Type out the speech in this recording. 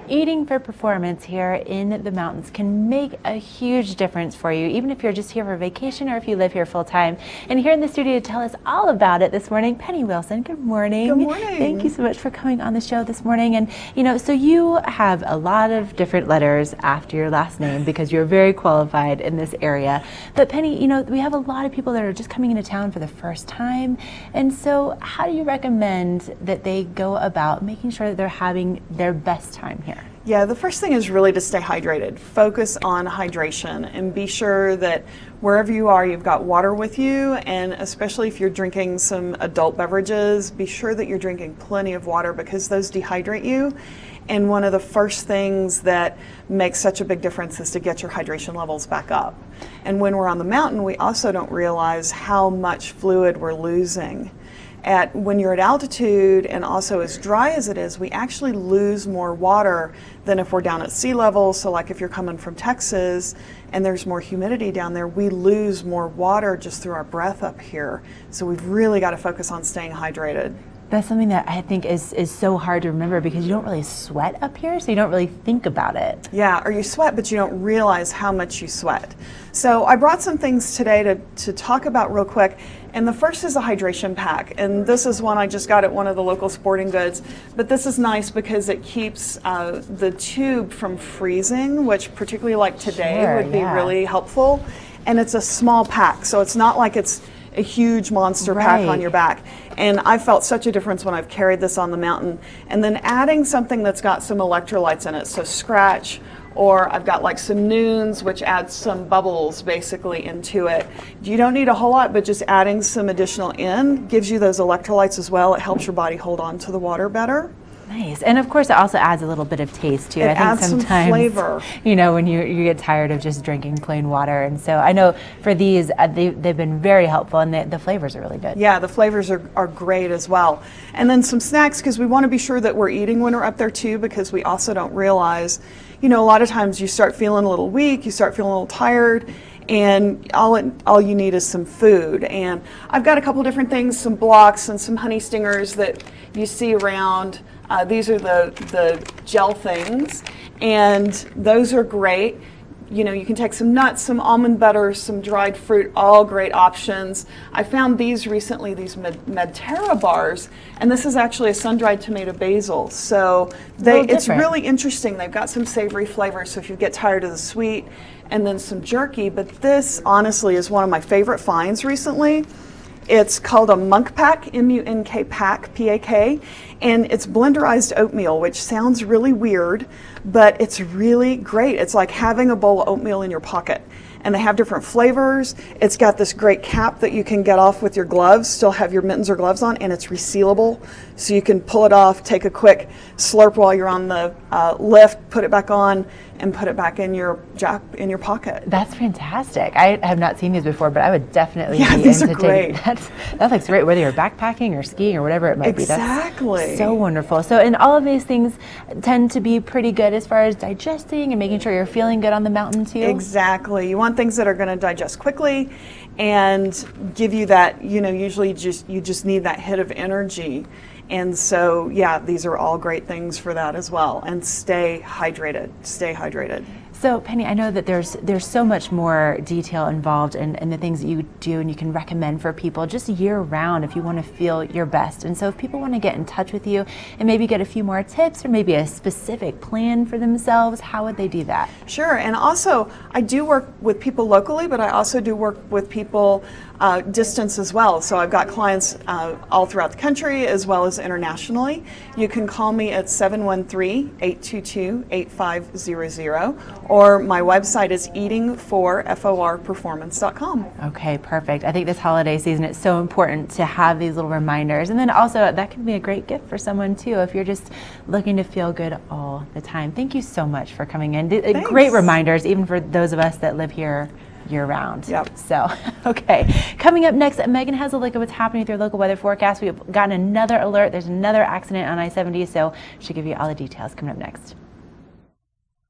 eating for performance here in the mountains can make a huge difference for you, even if you're just here for vacation or if you live here full time. And here in the studio to tell us all about it this morning, Penny Wilson. Good morning. Good morning. Thank you so much for coming on the show this morning. And so you have a lot of different letters after your last name because you're very qualified in this area. But Penny, we have a lot of people that are just coming into town for the first time. And so how do you recommend that they go about making sure that they're having their best time here? Yeah, the first thing is really to stay hydrated. Focus on hydration and be sure that wherever you are, you've got water with you, and especially if you're drinking some adult beverages, be sure that you're drinking plenty of water because those dehydrate you. And one of the first things that makes such a big difference is to get your hydration levels back up. And when we're on the mountain, we also don't realize how much fluid we're losing. When you're at altitude and also as dry as it is, we actually lose more water than if we're down at sea level. So like if you're coming from Texas and there's more humidity down there, we lose more water just through our breath up here. So we've really got to focus on staying hydrated. That's something that I think is so hard to remember because you don't really sweat up here, so you don't really think about it. Yeah, or you sweat, but you don't realize how much you sweat. So I brought some things today to talk about real quick. And the first is a hydration pack. And this is one I just got at one of the local sporting goods. But this is nice because it keeps the tube from freezing, which particularly like today would be really helpful. And it's a small pack, so it's not like it's a huge monster pack on your back. And I've felt such a difference when I've carried this on the mountain. And then adding something that's got some electrolytes in it, so Scratch, or I've got like some Nunes, which adds some bubbles basically into it. You don't need a whole lot, but just adding some additional in gives you those electrolytes as well. It helps your body hold on to the water better. Nice. And of course it also adds a little bit of taste too. It I think adds sometimes, some flavor. When you get tired of just drinking plain water. And so I know for these, they've been very helpful, and the flavors are really good. Yeah, the flavors are great as well. And then some snacks, because we want to be sure that we're eating when we're up there too, because we also don't realize, a lot of times you start feeling a little weak, you start feeling a little tired, and all you need is some food. And I've got a couple different things, some blocks and some honey stingers that you see around. These are the gel things, and those are great. You can take some nuts, some almond butter, some dried fruit, all great options. I found these recently, these Medterra bars, and this is actually a sun-dried tomato basil. So it's really interesting. They've got some savory flavors, so if you get tired of the sweet, and then some jerky. But this, honestly, is one of my favorite finds recently. It's called a Munk Pack, M-U-N-K pack, P-A-K, and it's blenderized oatmeal, which sounds really weird, but it's really great. It's like having a bowl of oatmeal in your pocket. And they have different flavors. It's got this great cap that you can get off with your gloves, still have your mittens or gloves on, and it's resealable. So you can pull it off, take a quick slurp while you're on the lift, put it back on, and put it back in your pocket. That's fantastic. I have not seen these before, but I would definitely be these into are great. That looks great, whether you're backpacking or skiing or whatever it might be. Exactly. That's so wonderful. So, and all of these things tend to be pretty good as far as digesting and making sure you're feeling good on the mountain too. Exactly. You want things that are going to digest quickly and give you that, usually you just need that hit of energy. And so, these are all great things for that as well. And stay hydrated. Stay hydrated. So Penny, I know that there's so much more detail involved in the things that you do, and you can recommend for people just year round if you want to feel your best. And so if people want to get in touch with you and maybe get a few more tips or maybe a specific plan for themselves, how would they do that? Sure. And also I do work with people locally, but I also do work with people distance as well. So I've got clients all throughout the country as well as internationally. You can call me at 713-822-8500, or my website is eatingforperformance.com. Okay, perfect. I think this holiday season it's so important to have these little reminders, and then also that can be a great gift for someone too if you're just looking to feel good all the time. Thank you so much for coming in. Thanks. Great reminders even for those of us that live here year-round. Yep. So, okay. Coming up next, Megan has a look at what's happening with your local weather forecast. We've gotten another alert. There's another accident on I-70, so she'll give you all the details coming up next.